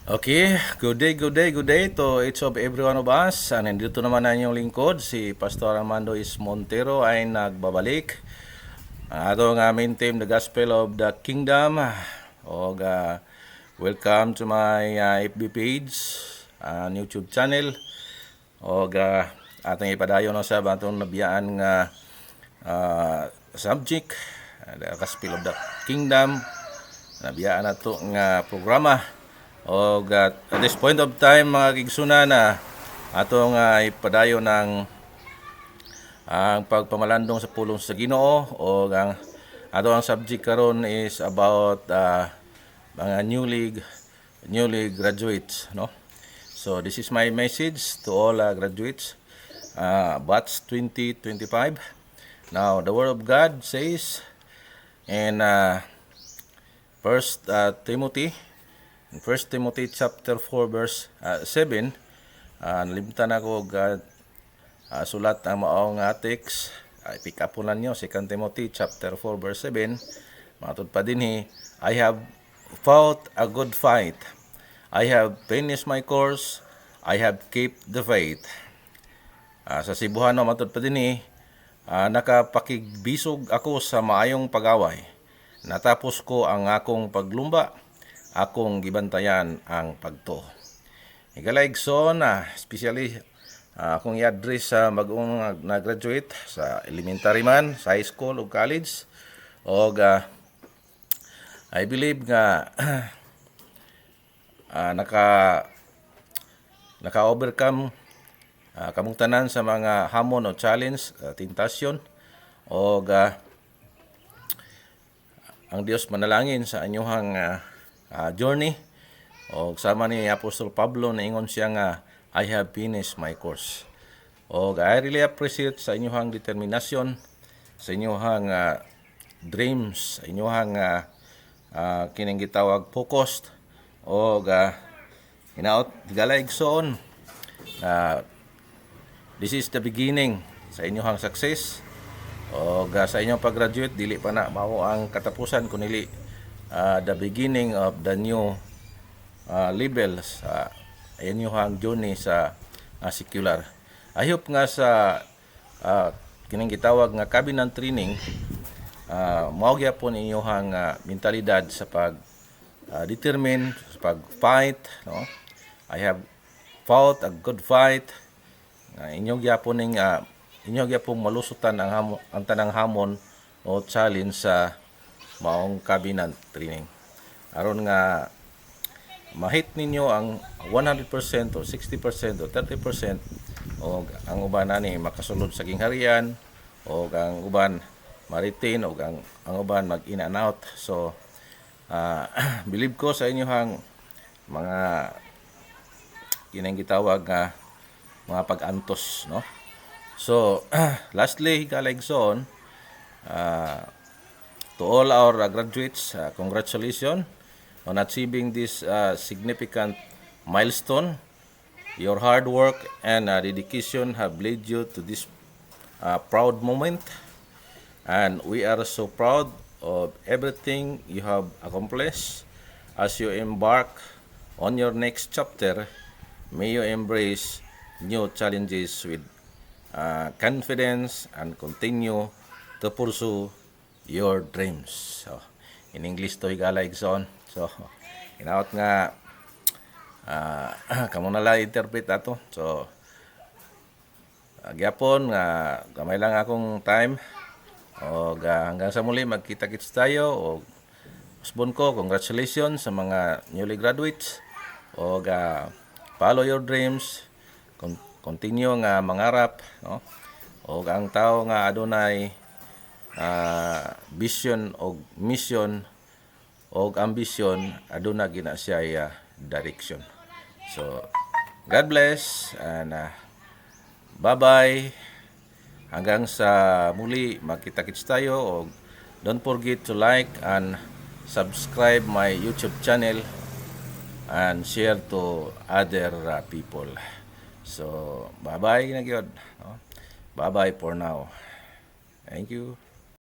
Okay, good day to each of every one of us. Nandito naman na inyong lingkod, si Pastor Armando Is Montero ay nagbabalik. Ato nga main team, the Gospel of the Kingdom. O welcome to my FB page, YouTube channel. O atong ipadayon na sa batong nabiyaan nga subject, the Gospel of the Kingdom. Nabiyaan na to nga programa. O at this point of time, mga kigsuna, na atong ipadayo ng ang pagpamalandong sa pulong sa Ginoo. O ang ang subject karon is about mga newly graduates, no? So this is my message to all graduates, batch 2025. Now the word of God says in First Timothy, in 1 Timothy chapter 4 verse 7, nalimtan ako sulat ang maong text. Pick up po ninyo 2 Timothy chapter 4 verse 7. Matod pa din I have fought a good fight. I have finished my course. I have kept the faith. Sa Cebuano, matod pa din nakapakigbisog ako sa maayong pag-away. Natapos ko ang akong paglumba. Akong gibantayan ang pagto. Igalaigson, especially akong i-address sa mag-ong na-graduate sa elementary man, sa high school o college. O I believe nga naka-overcome kamong tanan sa mga hamon o challenge, tentasyon. O ang Dios manalangin sa anyuhang journey. O sama ni Apostol Pablo na ingon siya nga I have finished my course. O I really appreciate sa inyong determinasyon, sa inyong dreams, sa inyong kining gitawag focused. O hinaot galaigsoon, this is the beginning sa inyong success. O sa inyong pag-graduate, dili pa na mao ang katapusan, kunili the beginning of the new level sa inyong journey sa secular. I hope nga sa kining gitawag nga cabinet training, mao gyapon inyong mentalidad sa pag determine, sa pag fight, no? I have fought a good fight. Inyong gyapon malusutan ang tanang hamon o challenge sa maong cabinet training. Aron nga mahit ninyo ang 100% o 60% o 30%, o ang uban ani makasulod sa gingharian, o ang uban ma-retain, o ang uban mag-in and out. So believe ko sa inyong mga kinang gitawag mga pag-antos, no? So lastly, kalaigsoon, to all our graduates, congratulations on achieving this significant milestone. Your hard work and dedication have led you to this proud moment, and we are so proud of everything you have accomplished. As you embark on your next chapter, may you embrace new challenges with confidence and continue to pursue your dreams. So, in English to higalaigson. So, inaot nga kamo na lang interpret ato. So, gyapon nga gamay lang akong time. O hanggang sa muli, magkita-kits tayo. O usbon ko, congratulations sa mga newly graduates. O follow your dreams. Continue nga mangarap, no? O ang tao nga adunay vision o mission o ambition, aduna gina siya direction. So God bless and bye-bye. Hanggang sa muli, magkita-kits tayo. O don't forget to like and subscribe my YouTube channel and share to other people. So bye-bye na gyud, no? Bye-bye for now. Thank you.